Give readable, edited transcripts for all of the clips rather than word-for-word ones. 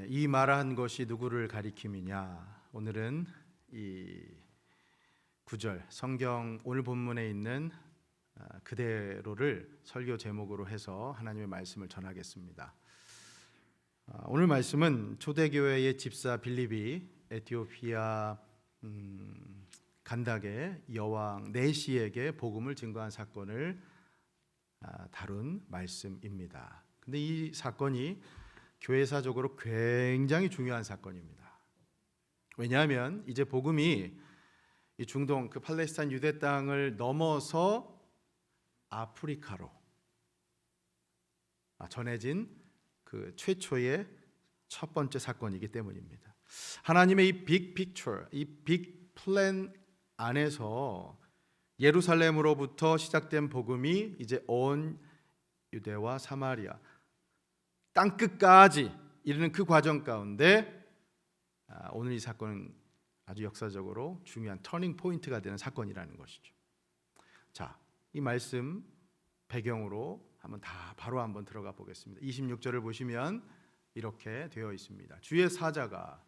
이 말한 것이 누구를 가리킴이냐? 오늘은 이 구절 성경 오늘 본문에 있는 그대로를 설교 제목으로 해서 하나님의 말씀을 전하겠습니다. 오늘 말씀은 초대교회의 집사 빌립이 에티오피아 간닥의 여왕 네시에게 복음을 증거한 사건을 다룬 말씀입니다. 근데 이 사건이 교회사적으로 굉장히 중요한 사건입니다. 왜냐하면 이제 복음이 이 중동 그 팔레스타인 유대 땅을 넘어서 아프리카로 전해진 그 최초의 첫 번째 사건이기 때문입니다. 하나님의 이 빅 픽처, 이 빅 플랜 안에서 예루살렘으로부터 시작된 복음이 이제 온 유대와 사마리아 땅 끝까지 이르는 그 과정 가운데 오늘 이 사건은 아주 역사적으로 중요한 터닝 포인트가 되는 사건이라는 것이죠. 자, 이 말씀 배경으로 바로 한번 들어가 보겠습니다. 26절을 보시면 이렇게 되어 있습니다. 주의 사자가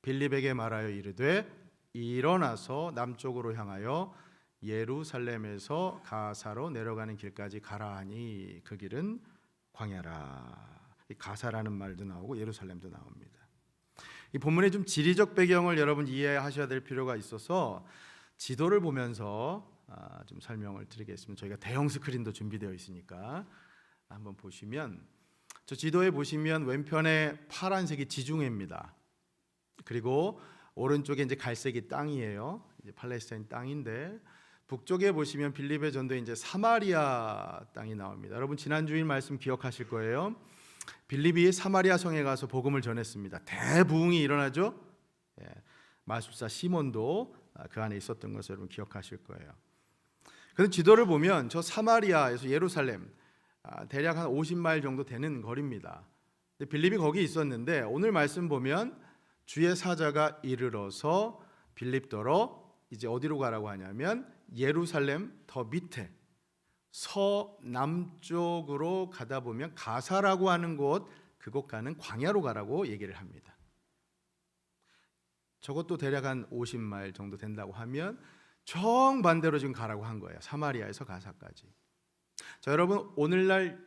빌립에게 말하여 이르되 일어나서 남쪽으로 향하여 예루살렘에서 가사로 내려가는 길까지 가라 하니 그 길은 광야라. 가사라는 말도 나오고 예루살렘도 나옵니다. 이 본문의 좀 지리적 배경을 여러분 이해하셔야 될 필요가 있어서 지도를 보면서 좀 설명을 드리겠습니다. 저희가 대형 스크린도 준비되어 있으니까 한번 보시면, 저 지도에 보시면 왼편에 파란색이 지중해입니다. 그리고 오른쪽에 이제 갈색이 땅이에요. 이제 팔레스타인 땅인데, 북쪽에 보시면 빌립의 전도에 이제 사마리아 땅이 나옵니다. 여러분 지난 주일 말씀 기억하실 거예요. 빌립이 사마리아 성에 가서 복음을 전했습니다. 대부흥이 일어나죠. 마술사 시몬도 그 안에 있었던 것을 여러분 기억하실 거예요. 그런데 지도를 보면 저 사마리아에서 예루살렘 대략 한 50마일 정도 되는 거리입니다. 빌립이 거기 있었는데 오늘 말씀 보면 주의 사자가 이르러서 빌립더러 이제 어디로 가라고 하냐면 예루살렘 더 밑에 서남쪽으로 가다 보면 가사라고 하는 곳, 그곳 가는 광야로 가라고 얘기를 합니다. 저것도 대략 한 50마일 정도 된다고 하면 정반대로 지금 가라고 한 거예요. 사마리아에서 가사까지. 자, 여러분 오늘날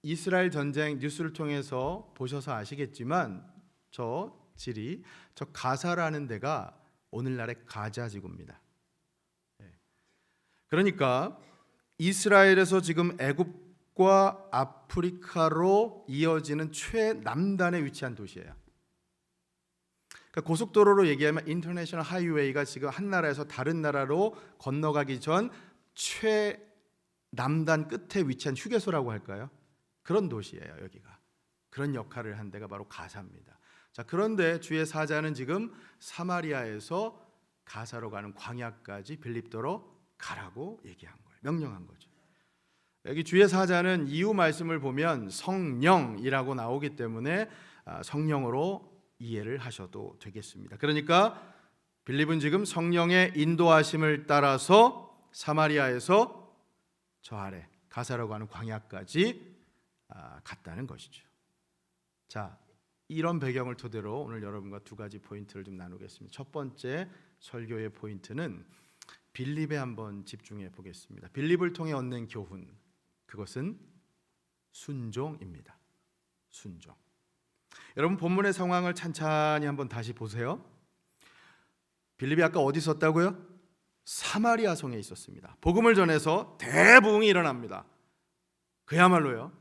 이스라엘 전쟁 뉴스를 통해서 보셔서 아시겠지만 저 가사라는 데가 오늘날의 가자 지구입니다. 그러니까 이스라엘에서 지금 애굽과 아프리카로 이어지는 최남단에 위치한 도시예요. 그러니까 고속도로로 얘기하면 인터내셔널 하이웨이가 지금 한 나라에서 다른 나라로 건너가기 전 최남단 끝에 위치한 휴게소라고 할까요? 그런 도시예요. 여기가 그런 역할을 한 데가 바로 가사입니다. 자, 그런데 주의 사자는 지금 사마리아에서 가사로 가는 광야까지 빌립더로 가라고 얘기한 거예요. 명령한 거죠. 여기 주의 사자는 이후 말씀을 보면 성령이라고 나오기 때문에 성령으로 이해를 하셔도 되겠습니다. 그러니까 빌립은 지금 성령의 인도하심을 따라서 사마리아에서 저 아래 가사라고 하는 광야까지 갔다는 것이죠. 자, 이런 배경을 토대로 오늘 여러분과 두 가지 포인트를 좀 나누겠습니다. 첫 번째 설교의 포인트는 빌립에 한번 집중해 보겠습니다. 빌립을 통해 얻는 교훈, 그것은 순종입니다. 순종. 여러분 본문의 상황을 찬찬히 한번 다시 보세요. 빌립이 아까 어디 있었다고요? 사마리아 성에 있었습니다. 복음을 전해서 대부흥이 일어납니다. 그야말로요,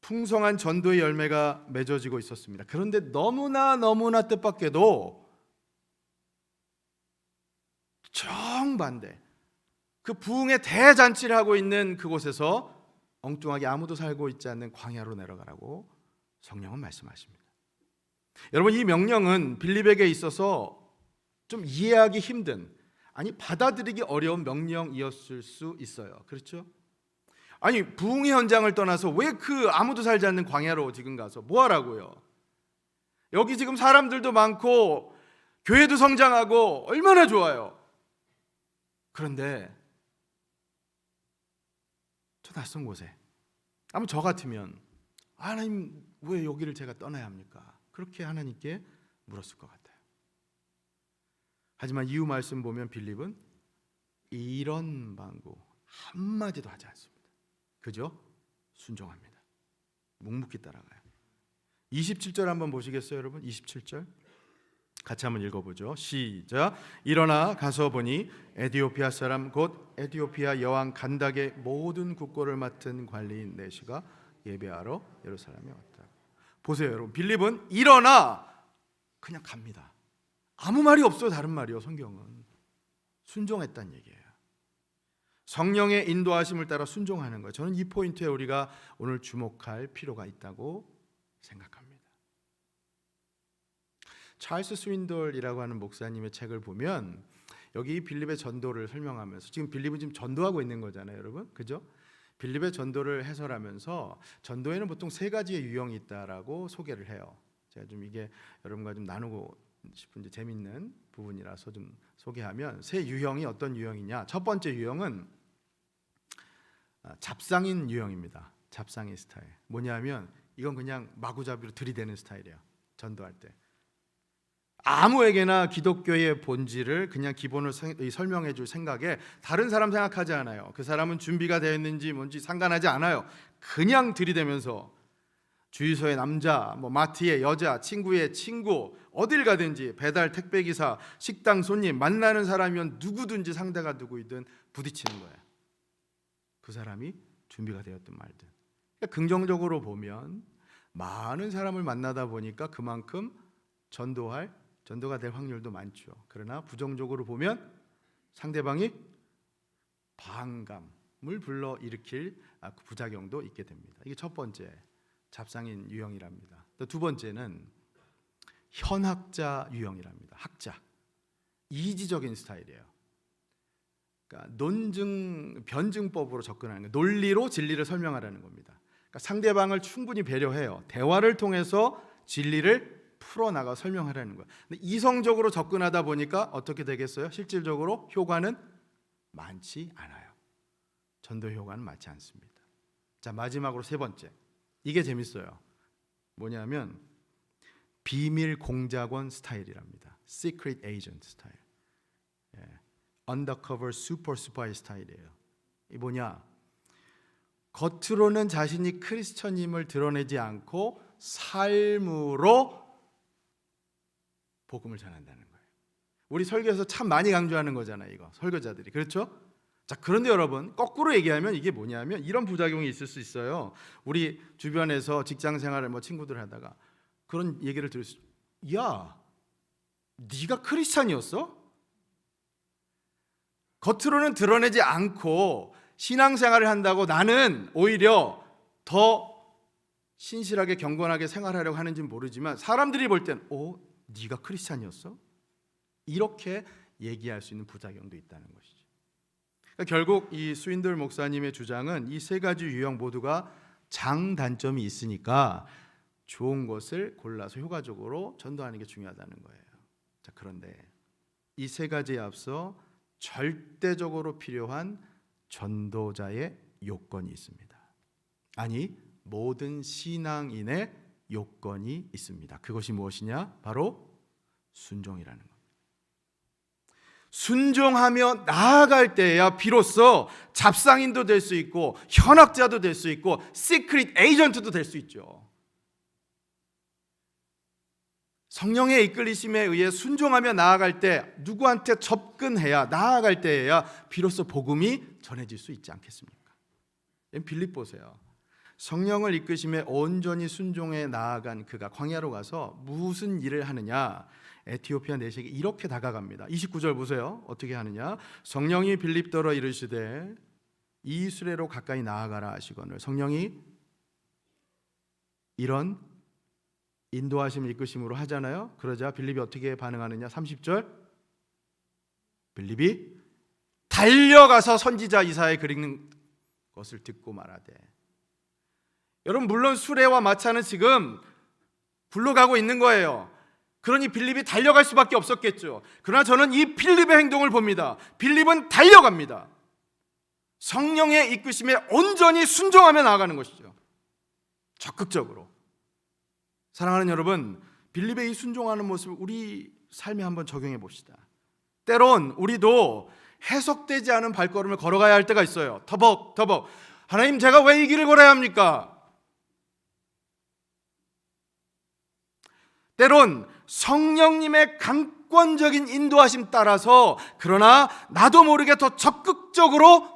풍성한 전도의 열매가 맺어지고 있었습니다. 그런데 너무나 뜻밖에도 정반대, 그 부흥의 대잔치를 하고 있는 그곳에서 엉뚱하게 아무도 살고 있지 않는 광야로 내려가라고 성령은 말씀하십니다. 여러분 이 명령은 빌립에게 있어서 좀 이해하기 힘든, 아니 받아들이기 어려운 명령이었을 수 있어요. 그렇죠? 아니 부흥의 현장을 떠나서 왜 그 아무도 살지 않는 광야로 지금 가서 뭐 하라고요? 여기 지금 사람들도 많고 교회도 성장하고 얼마나 좋아요. 그런데 저 낯선 곳에, 아마 저 같으면 하나님 왜 여기를 제가 떠나야 합니까? 그렇게 하나님께 물었을 것 같아요. 하지만 이후 말씀 보면 빌립은 이런 방구 한마디도 하지 않습니다. 그저 순종합니다. 묵묵히 따라가요. 27절 한번 보시겠어요, 여러분? 27절 같이 한번 읽어보죠. 시작. 일어나 가서 보니 에디오피아 사람 곧 에디오피아 여왕 간닥의 모든 국고를 맡은 관리인 내시가 예배하러 예루살렘에 왔다. 보세요, 여러분. 빌립은 일어나 그냥 갑니다. 아무 말이 없어요. 다른 말이요. 성경은 순종했다는 얘기예요. 성령의 인도하심을 따라 순종하는 거예요. 저는 이 포인트에 우리가 오늘 주목할 필요가 있다고 생각합니다. 찰스 스윈돌이라고 하는 목사님의 책을 보면 여기 빌립의 전도를 설명하면서, 지금 빌립은 지금 전도하고 있는 거잖아요, 여러분, 그죠? 빌립의 전도를 해설하면서 전도에는 보통 세 가지의 유형이 있다라고 소개를 해요. 제가 좀 이게 여러분과 좀 나누고 싶은 재밌는 부분이라서 좀 소개하면, 세 유형이 어떤 유형이냐? 첫 번째 유형은 잡상인 유형입니다. 잡상인 스타일. 뭐냐면 이건 그냥 마구잡이로 들이대는 스타일이에요. 전도할 때 아무에게나 기독교의 본질을 그냥 기본을 설명해 줄 생각에 다른 사람 생각하지 않아요. 그 사람은 준비가 되어 있는지 뭔지 상관하지 않아요. 그냥 들이대면서 주유소의 남자, 마트의 여자, 친구의 친구, 어딜 가든지 배달 택배기사, 식당 손님, 만나는 사람이면 누구든지 상대가 누구이든 부딪히는 거예요. 그 사람이 준비가 되었든 말든. 그러니까 긍정적으로 보면 많은 사람을 만나다 보니까 그만큼 전도가 될 확률도 많죠. 그러나 부정적으로 보면 상대방이 반감을 불러일으킬 부작용도 있게 됩니다. 이게 첫 번째 잡상인 유형이랍니다. 또 두 번째는 현학자 유형이랍니다. 학자, 이지적인 스타일이에요. 그러니까 변증법으로 접근하는 거예요. 논리로 진리를 설명하라는 겁니다. 그러니까 상대방을 충분히 배려해요. 대화를 통해서 진리를 풀어나가 설명하라는 거예요. 근데 이성적으로 접근하다 보니까 어떻게 되겠어요? 실질적으로 효과는 많지 않아요. 전도 효과는 많지 않습니다. 자, 마지막으로 세 번째, 이게 재밌어요. 뭐냐면 비밀 공작원 스타일이랍니다. Secret Agent 스타일, Undercover Super Spy 스타일이에요. 이 뭐냐? 겉으로는 자신이 크리스천임을 드러내지 않고 삶으로 복음을 전한다는 거예요. 우리 설교에서 참 많이 강조하는 거잖아요, 이거 설교자들이. 그렇죠? 자, 그런데 여러분, 거꾸로 얘기하면 이게 뭐냐면 이런 부작용이 있을 수 있어요. 우리 주변에서 직장 생활을 친구들 하다가 그런 얘기를 들을 수, 야, 네가 크리스찬이었어? 겉으로는 드러내지 않고 신앙생활을 한다고 나는 오히려 더 신실하게 경건하게 생활하려고 하는지는 모르지만 사람들이 볼 땐 네가 크리스찬이었어? 이렇게 얘기할 수 있는 부작용도 있다는 것이죠. 그러니까 결국 이 스윈들 목사님의 주장은 이 세 가지 유형 모두가 장단점이 있으니까 좋은 것을 골라서 효과적으로 전도하는 게 중요하다는 거예요. 자, 그런데 이 세 가지에 앞서 절대적으로 필요한 전도자의 요건이 있습니다. 아니, 모든 신앙인의 요건이 있습니다. 그것이 무엇이냐? 바로 순종이라는 겁니다. 순종하며 나아갈 때야 비로소 잡상인도 될 수 있고 현학자도 될 수 있고 시크릿 에이전트도 될 수 있죠. 성령의 이끌리심에 의해 순종하며 나아갈 때, 누구한테 접근해야, 나아갈 때에야 비로소 복음이 전해질 수 있지 않겠습니까? 빌립 보세요. 성령을 이끄심에 온전히 순종해 나아간 그가 광야로 가서 무슨 일을 하느냐? 에티오피아 내시에게 이렇게 다가갑니다. 29절 보세요. 어떻게 하느냐? 성령이 빌립더러 이르시되 이 수레로 가까이 나아가라 하시거늘. 성령이 이런 인도하심 이끄심으로 하잖아요. 그러자 빌립이 어떻게 반응하느냐? 30절, 빌립이 달려가서 선지자 이사야의 그리는 것을 듣고 말하되. 여러분, 물론 수레와 마차는 지금 굴러가고 있는 거예요. 그러니 빌립이 달려갈 수밖에 없었겠죠. 그러나 저는 이 빌립의 행동을 봅니다. 빌립은 달려갑니다. 성령의 이끄심에 온전히 순종하며 나아가는 것이죠. 적극적으로. 사랑하는 여러분, 빌립의 이 순종하는 모습을 우리 삶에 한번 적용해 봅시다. 때론 우리도 해석되지 않은 발걸음을 걸어가야 할 때가 있어요. 터벅터벅. 하나님, 제가 왜 이 길을 걸어야 합니까? 때론 성령님의 강권적인 인도하심 따라서, 그러나 나도 모르게 더 적극적으로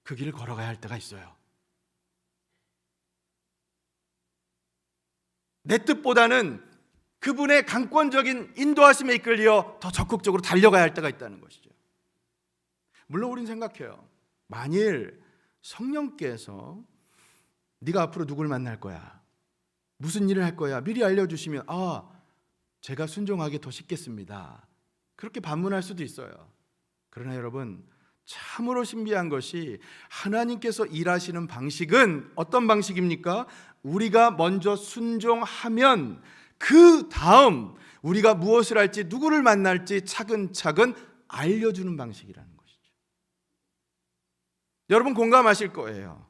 그 길을 걸어가야 할 때가 있어요. 내 뜻보다는 그분의 강권적인 인도하심에 이끌려 더 적극적으로 달려가야 할 때가 있다는 것이죠. 물론 우린 생각해요. 만일 성령께서 네가 앞으로 누굴 만날 거야, 무슨 일을 할 거야 미리 알려주시면 제가 순종하기 더 쉽겠습니다, 그렇게 반문할 수도 있어요. 그러나 여러분, 참으로 신비한 것이 하나님께서 일하시는 방식은 어떤 방식입니까? 우리가 먼저 순종하면 그 다음 우리가 무엇을 할지, 누구를 만날지 차근차근 알려주는 방식이라는 것이죠. 여러분 공감하실 거예요.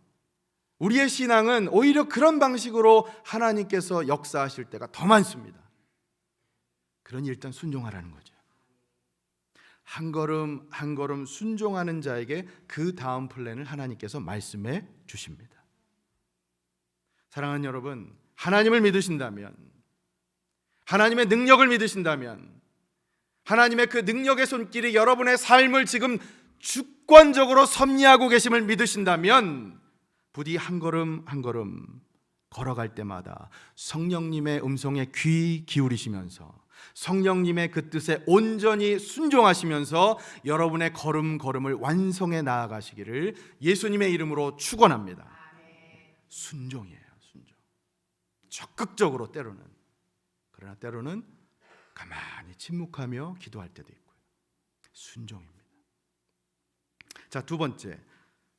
우리의 신앙은 오히려 그런 방식으로 하나님께서 역사하실 때가 더 많습니다. 그러니 일단 순종하라는 거죠. 한 걸음 한 걸음 순종하는 자에게 그 다음 플랜을 하나님께서 말씀해 주십니다. 사랑하는 여러분, 하나님을 믿으신다면, 하나님의 능력을 믿으신다면, 하나님의 그 능력의 손길이 여러분의 삶을 지금 주권적으로 섭리하고 계심을 믿으신다면, 부디 한 걸음 한 걸음 걸어갈 때마다 성령님의 음성에 귀 기울이시면서, 성령님의 그 뜻에 온전히 순종하시면서 여러분의 걸음걸음을 완성해 나아가시기를 예수님의 이름으로 축원합니다. 순종이에요. 순종. 적극적으로 때로는, 그러나 때로는 가만히 침묵하며 기도할 때도 있고요. 순종입니다. 자, 두 번째,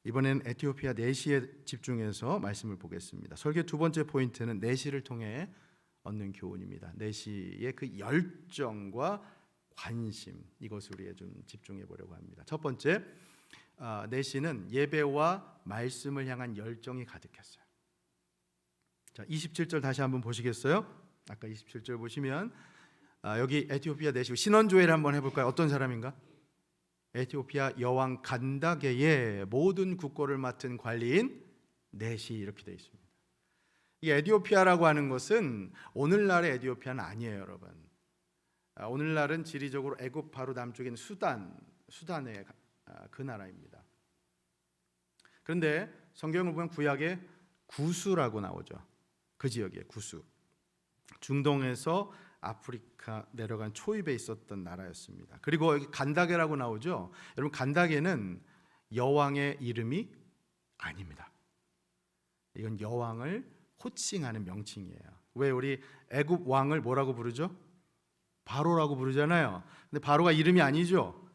이번엔 에티오피아 내시에 집중해서 말씀을 보겠습니다. 설교 두 번째 포인트는 내시를 통해 얻는 교훈입니다. 내시의 그 열정과 관심, 이것을 우리가 좀 집중해 보려고 합니다. 첫 번째, 내시는 예배와 말씀을 향한 열정이 가득했어요. 자, 27절 다시 한번 보시겠어요? 아까 27절 보시면 여기 에티오피아 내시 신원조회를 한번 해볼까요? 어떤 사람인가? 에티오피아 여왕 간다게의 모든 국고를 맡은 관리인 내시, 이렇게 되어 있습니다. 이 에티오피아라고 하는 것은 오늘날의 에티오피아는 아니에요, 여러분. 오늘날은 지리적으로 애굽 바로 남쪽에 있는 수단의 그 나라입니다. 그런데 성경을 보면 구약에 구수라고 나오죠. 그 지역이에요, 구수. 중동에서 아프리카 내려간 초입에 있었던 나라였습니다. 그리고 여기 간다게라고 나오죠. 여러분, 간다게는 여왕의 이름이 아닙니다. 이건 여왕을 호칭하는 명칭이에요. 왜 우리 애굽 왕을 뭐라고 부르죠? 바로라고 부르잖아요. 근데 바로가 이름이 아니죠.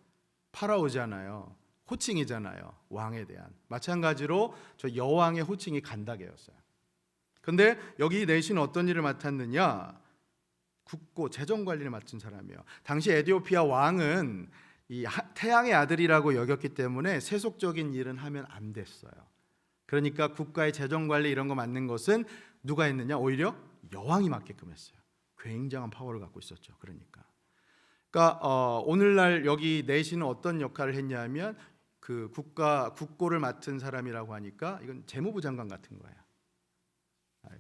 파라오잖아요. 호칭이잖아요. 왕에 대한. 마찬가지로 저 여왕의 호칭이 간다게였어요. 근데 여기 내시는 어떤 일을 맡았느냐? 국고 재정 관리를 맡은 사람이에요. 당시 에티오피아 왕은 이 태양의 아들이라고 여겼기 때문에 세속적인 일은 하면 안 됐어요. 그러니까 국가의 재정 관리 이런 거 맡는 것은 누가 했느냐? 오히려 여왕이 맡게끔 했어요. 굉장한 파워를 갖고 있었죠. 그러니까 오늘날 여기 내시는 어떤 역할을 했냐면 그 국고를 맡은 사람이라고 하니까 이건 재무부 장관 같은 거예요.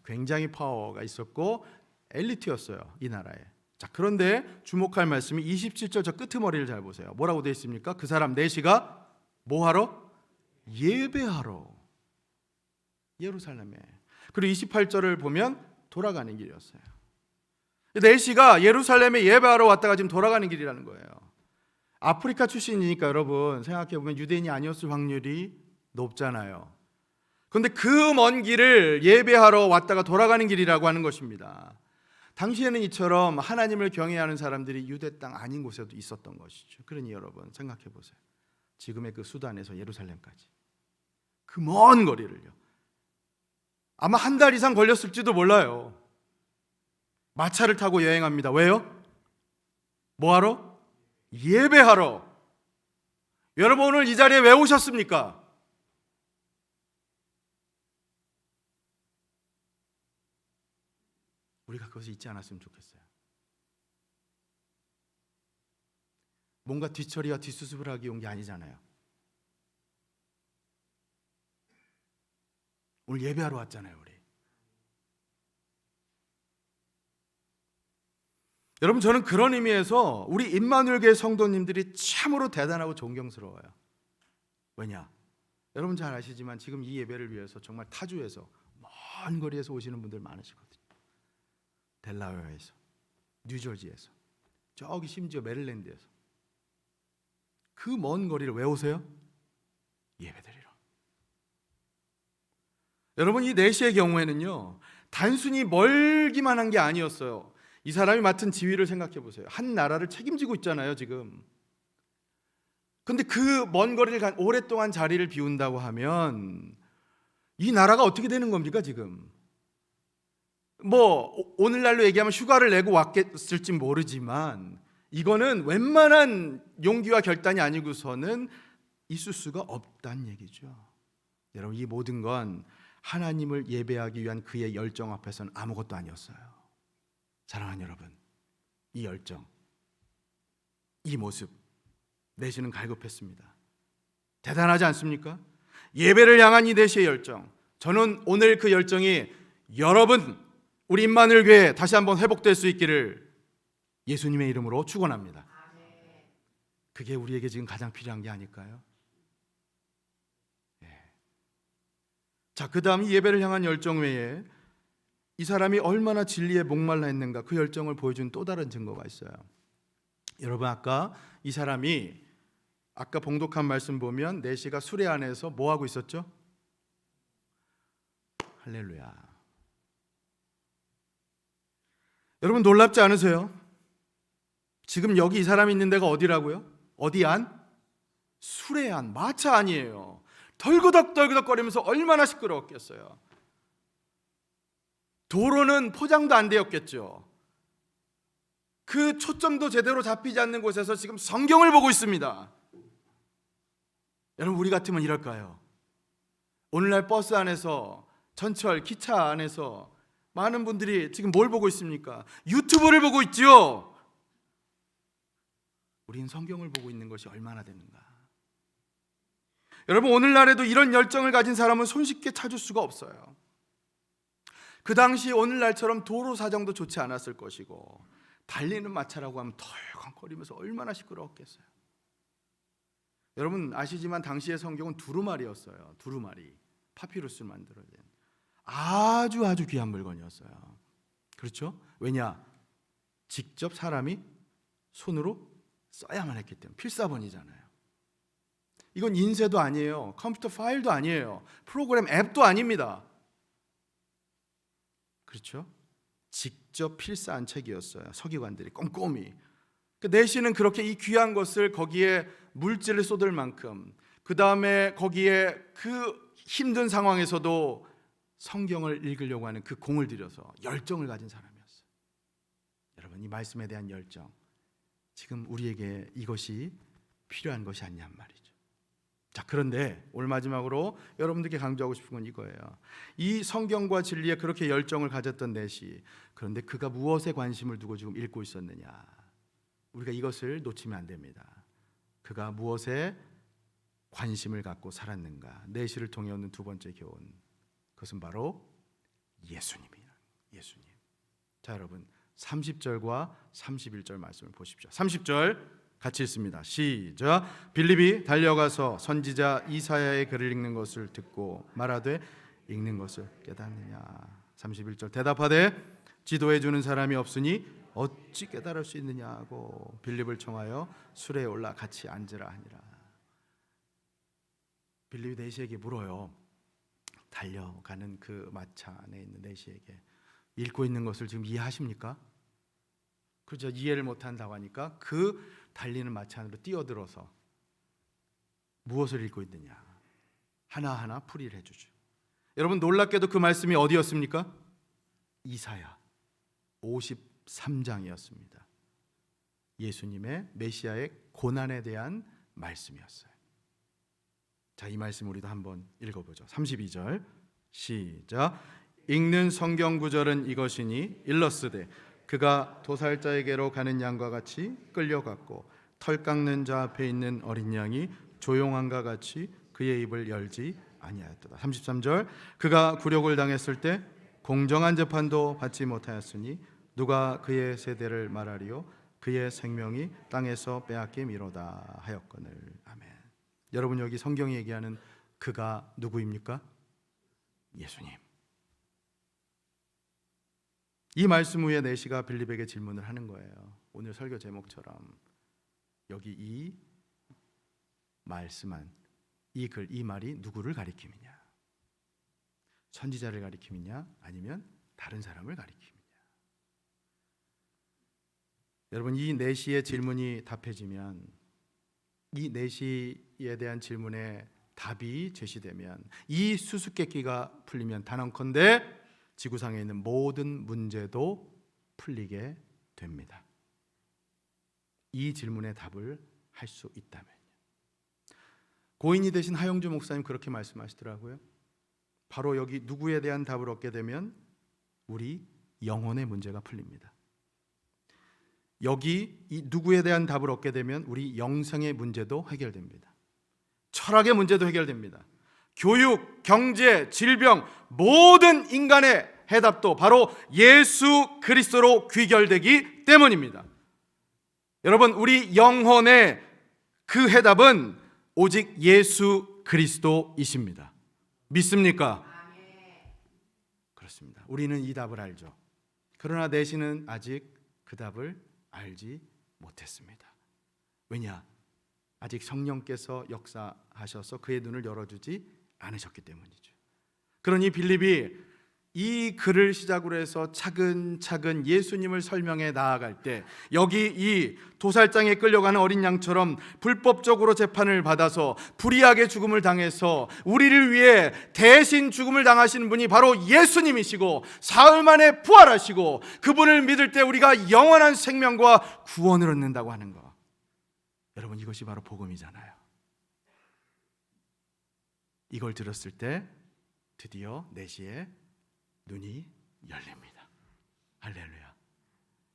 굉장히 파워가 있었고 엘리트였어요, 이 나라에. 자, 그런데 주목할 말씀이 27절 저 끄트머리를 잘 보세요. 뭐라고 되어 있습니까? 그 사람 내시가 뭐하러? 예배하러 예루살렘에. 그리고 28절을 보면 돌아가는 길이었어요. 내시가 예루살렘에 예배하러 왔다가 지금 돌아가는 길이라는 거예요. 아프리카 출신이니까 여러분 생각해보면 유대인이 아니었을 확률이 높잖아요. 그런데 그 먼 길을 예배하러 왔다가 돌아가는 길이라고 하는 것입니다. 당시에는 이처럼 하나님을 경외하는 사람들이 유대 땅 아닌 곳에도 있었던 것이죠. 그러니 여러분 생각해 보세요. 지금의 그 수단에서 예루살렘까지 그 먼 거리를요. 아마 한 달 이상 걸렸을지도 몰라요. 마차를 타고 여행합니다. 왜요? 뭐하러? 예배하러. 여러분 오늘 이 자리에 왜 오셨습니까? 우리가 그것을 잊지 않았으면 좋겠어요. 뭔가 뒤처리와 뒷수습을 하기 온 게 아니잖아요. 오늘 예배하러 왔잖아요, 우리. 여러분, 저는 그런 의미에서 우리 임마누엘 교회 성도님들이 참으로 대단하고 존경스러워요. 왜냐? 여러분 잘 아시지만 지금 이 예배를 위해서 정말 타주에서 먼 거리에서 오시는 분들 많으시거든요. 델라웨어에서, 뉴저지에서, 저기 심지어 메릴랜드에서 그 먼 거리를 왜 오세요? 예배드리러. 여러분, 이 4시의 경우에는요, 단순히 멀기만 한 게 아니었어요. 이 사람이 맡은 지위를 생각해 보세요. 한 나라를 책임지고 있잖아요, 지금. 근데 그 먼 거리를 오랫동안 자리를 비운다고 하면 이 나라가 어떻게 되는 겁니까, 지금? 뭐 오늘날로 얘기하면 휴가를 내고 왔겠을지 모르지만 이거는 웬만한 용기와 결단이 아니고서는 있을 수가 없다는 얘기죠. 여러분, 이 모든 건 하나님을 예배하기 위한 그의 열정 앞에서는 아무것도 아니었어요. 사랑하는 여러분, 이 열정, 이 모습 내시는 갈급했습니다. 대단하지 않습니까? 예배를 향한 이 내시의 열정, 저는 오늘 그 열정이 여러분, 우리 임마누엘 교회 다시 한번 회복될 수 있기를 예수님의 이름으로 축원합니다. 그게 우리에게 지금 가장 필요한 게 아닐까요? 자, 그 다음 이 예배를 향한 열정 외에 이 사람이 얼마나 진리에 목말라 했는가, 그 열정을 보여준 또 다른 증거가 있어요. 여러분, 아까 이 사람이 아까 봉독한 말씀 보면 내시가 수레 안에서 뭐 하고 있었죠? 할렐루야. 여러분, 놀랍지 않으세요? 지금 여기 이 사람이 있는 데가 어디라고요? 어디 안? 수레 안, 마차 아니에요. 덜그덕 거리면서 얼마나 시끄러웠겠어요. 도로는 포장도 안 되었겠죠. 그 초점도 제대로 잡히지 않는 곳에서 지금 성경을 보고 있습니다. 여러분, 우리 같으면 이럴까요? 오늘날 버스 안에서, 전철, 기차 안에서 많은 분들이 지금 뭘 보고 있습니까? 유튜브를 보고 있죠. 우린 성경을 보고 있는 것이 얼마나 되는가. 여러분, 오늘날에도 이런 열정을 가진 사람은 손쉽게 찾을 수가 없어요. 그 당시 오늘날처럼 도로 사정도 좋지 않았을 것이고 달리는 마차라고 하면 덜컹거리면서 얼마나 시끄러웠겠어요. 여러분 아시지만 당시의 성경은 두루마리였어요. 두루마리, 파피루스를 만들어낸 아주 귀한 물건이었어요. 그렇죠? 왜냐? 직접 사람이 손으로 써야만 했기 때문에. 필사본이잖아요. 이건 인쇄도 아니에요. 컴퓨터 파일도 아니에요. 프로그램 앱도 아닙니다. 그렇죠? 직접 필사한 책이었어요. 서기관들이 꼼꼼히. 그 내시는 그렇게 이 귀한 것을 거기에 물질을 쏟을 만큼, 그 다음에 거기에 그 힘든 상황에서도 성경을 읽으려고 하는 그 공을 들여서 열정을 가진 사람이었어요. 여러분, 이 말씀에 대한 열정, 지금 우리에게 이것이 필요한 것이 아니냔 말이죠. 자, 그런데 오늘 마지막으로 여러분들께 강조하고 싶은 건 이거예요. 이 성경과 진리에 그렇게 열정을 가졌던 내시, 그런데 그가 무엇에 관심을 두고 지금 읽고 있었느냐, 우리가 이것을 놓치면 안 됩니다. 그가 무엇에 관심을 갖고 살았는가, 내시를 통해 얻는 두 번째 교훈, 그것은 바로 예수님이에요. 예수님. 자, 여러분 30절과 31절 말씀을 보십시오. 30절 같이 읽습니다. 시작. 빌립이 달려가서 선지자 이사야의 글을 읽는 것을 듣고 말하되 읽는 것을 깨닫느냐. 31절 대답하되 지도해 주는 사람이 없으니 어찌 깨달을 수 있느냐고 빌립을 청하여 수레에 올라 같이 앉으라 하니라. 빌립이 내시에게 물어요. 달려가는 그 마차 안에 있는 내시에게 읽고 있는 것을 지금 이해하십니까? 그죠? 이해를 못한다고 하니까 그 달리는 마차 안으로 뛰어들어서 무엇을 읽고 있느냐 하나하나 풀이를 해주죠. 여러분 놀랍게도 그 말씀이 어디였습니까? 이사야 53장이었습니다. 예수님의 메시아의 고난에 대한 말씀이었어요. 자, 이 말씀 우리도 한번 읽어보죠. 32절 시작. 읽는 성경 구절은 이것이니 일러스되 그가 도살자에게로 가는 양과 같이 끌려갔고 털 깎는 자 앞에 있는 어린 양이 조용함과 같이 그의 입을 열지 아니하였도다. 33절 그가 굴욕을 당했을 때 공정한 재판도 받지 못하였으니 누가 그의 세대를 말하리요 그의 생명이 땅에서 빼앗김이로다 하였거늘. 아멘. 여러분, 여기 성경이 얘기하는 그가 누구입니까? 예수님. 이 말씀 후에 내시가 빌립에게 질문을 하는 거예요. 오늘 설교 제목처럼 여기 이 말씀한 이 글, 이 말이 누구를 가리킴이냐? 선지자를 가리킴이냐? 아니면 다른 사람을 가리킴이냐? 여러분, 이 내시의 질문이 답해지면, 이 내시에 대한 질문에 답이 제시되면, 이 수수께끼가 풀리면 단언컨대 지구상에 있는 모든 문제도 풀리게 됩니다. 이 질문의 답을 할 수 있다면요. 고인이 되신 하영주 목사님 그렇게 말씀하시더라고요. 바로 여기 누구에 대한 답을 얻게 되면 우리 영혼의 문제가 풀립니다. 여기 이 누구에 대한 답을 얻게 되면 우리 영생의 문제도 해결됩니다. 철학의 문제도 해결됩니다. 교육, 경제, 질병, 모든 인간의 해답도 바로 예수 그리스도로 귀결되기 때문입니다. 여러분, 우리 영혼의 그 해답은 오직 예수 그리스도이십니다. 믿습니까? 그렇습니다. 우리는 이 답을 알죠. 그러나 내시는 아직 그 답을 알지 못했습니다. 왜냐? 아직 성령께서 역사하셔서 그의 눈을 열어주지 않으셨기 때문이죠. 그러니 빌립이 이 글을 시작으로 해서 차근차근 예수님을 설명해 나아갈 때 여기 이 도살장에 끌려가는 어린 양처럼 불법적으로 재판을 받아서 불의하게 죽음을 당해서 우리를 위해 대신 죽음을 당하신 분이 바로 예수님이시고 사흘 만에 부활하시고 그분을 믿을 때 우리가 영원한 생명과 구원을 얻는다고 하는 것, 여러분, 이것이 바로 복음이잖아요. 이걸 들었을 때 드디어 내시의 눈이 열립니다. 할렐루야.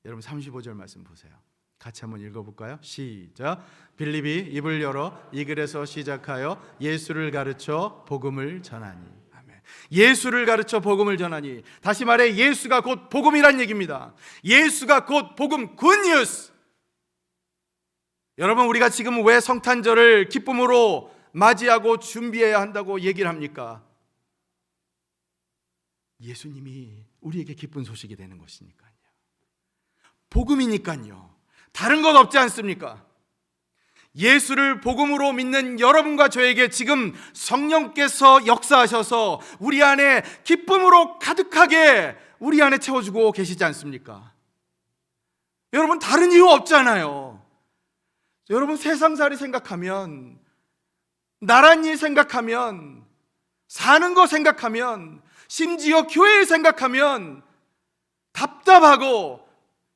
여러분, 35절 말씀 보세요. 같이 한번 읽어볼까요? 시작. 빌립이 입을 열어 이 글에서 시작하여 예수를 가르쳐 복음을 전하니. 아멘. 예수를 가르쳐 복음을 전하니, 다시 말해 예수가 곧 복음이란 얘기입니다. 예수가 곧 복음, 굿뉴스. 여러분, 우리가 지금 왜 성탄절을 기쁨으로 맞이하고 준비해야 한다고 얘기를 합니까? 예수님이 우리에게 기쁜 소식이 되는 것이니까요. 복음이니까요. 다른 것 없지 않습니까? 예수를 복음으로 믿는 여러분과 저에게 지금 성령께서 역사하셔서 우리 안에 기쁨으로 가득하게 우리 안에 채워주고 계시지 않습니까? 여러분, 다른 이유 없잖아요. 여러분, 세상살이 생각하면, 나란 일 생각하면, 사는 거 생각하면, 심지어 교회를 생각하면 답답하고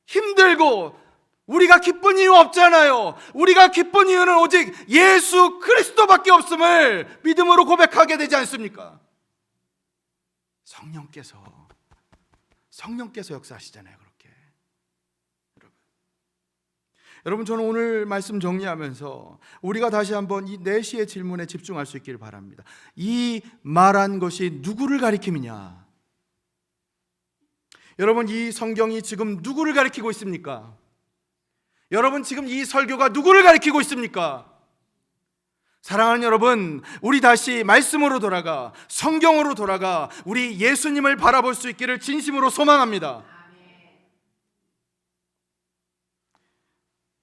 힘들고 우리가 기쁜 이유 없잖아요. 우리가 기쁜 이유는 오직 예수 그리스도밖에 없음을 믿음으로 고백하게 되지 않습니까? 성령께서 역사하시잖아요. 그렇게. 여러분, 저는 오늘 말씀 정리하면서 우리가 다시 한번 이 내시의 질문에 집중할 수 있기를 바랍니다. 이 말한 것이 누구를 가리킴이냐? 여러분, 이 성경이 지금 누구를 가리키고 있습니까? 여러분, 지금 이 설교가 누구를 가리키고 있습니까? 사랑하는 여러분, 우리 다시 말씀으로 돌아가, 성경으로 돌아가 우리 예수님을 바라볼 수 있기를 진심으로 소망합니다.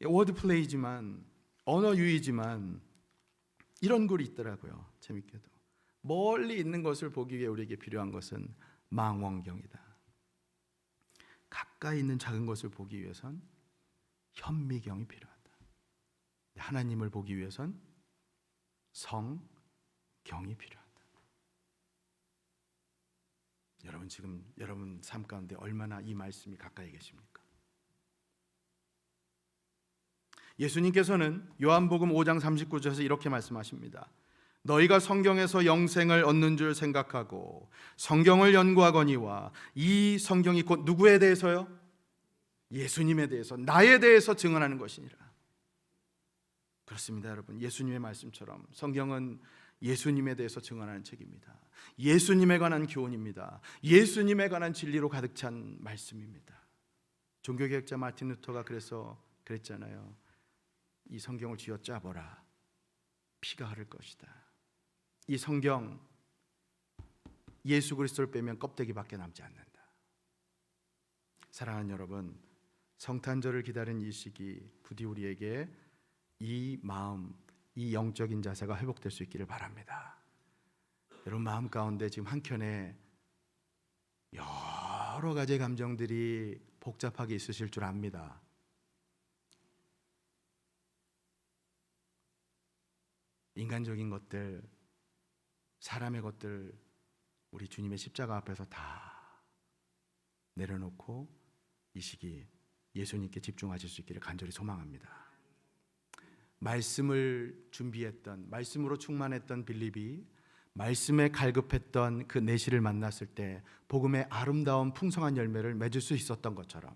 워드플레이지만, 언어 유희지만 이런 글이 있더라고요. 재밌게도 멀리 있는 것을 보기 위해 우리에게 필요한 것은 망원경이다. 가까이 있는 작은 것을 보기 위해선 현미경이 필요하다. 하나님을 보기 위해선 성경이 필요하다. 여러분, 지금 여러분 삶 가운데 얼마나 이 말씀이 가까이 계십니까? 예수님께서는 요한복음 5장 39절에서 이렇게 말씀하십니다. 너희가 성경에서 영생을 얻는 줄 생각하고 성경을 연구하거니와 이 성경이 곧 누구에 대해서요? 예수님에 대해서, 나에 대해서 증언하는 것이니라. 그렇습니다, 여러분. 예수님의 말씀처럼 성경은 예수님에 대해서 증언하는 책입니다. 예수님에 관한 교훈입니다. 예수님에 관한 진리로 가득 찬 말씀입니다. 종교개혁자 마틴 루터가 그래서 그랬잖아요. 이 성경을 쥐어 짜보라. 피가 흐를 것이다. 이 성경, 예수 그리스도를 빼면 껍데기밖에 남지 않는다. 사랑하는 여러분, 성탄절을 기다린 이 시기 부디 우리에게 이 마음, 이 영적인 자세가 회복될 수 있기를 바랍니다. 여러분 마음 가운데 지금 한켠에 여러 가지 감정들이 복잡하게 있으실 줄 압니다. 인간적인 것들, 사람의 것들 우리 주님의 십자가 앞에서 다 내려놓고 이 시기 예수님께 집중하실 수 있기를 간절히 소망합니다. 말씀을 준비했던, 말씀으로 충만했던 빌립이 말씀에 갈급했던 그 내시를 만났을 때 복음의 아름다운 풍성한 열매를 맺을 수 있었던 것처럼,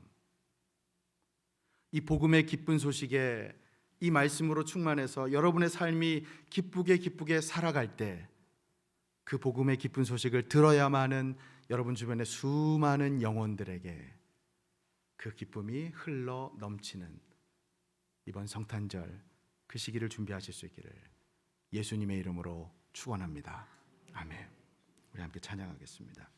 이 복음의 기쁜 소식에 이 말씀으로 충만해서 여러분의 삶이 기쁘게 살아갈 때 그 복음의 기쁜 소식을 들어야만 하는 여러분 주변의 수많은 영혼들에게 그 기쁨이 흘러 넘치는 이번 성탄절 그 시기를 준비하실 수 있기를 예수님의 이름으로 축원합니다. 아멘. 우리 함께 찬양하겠습니다.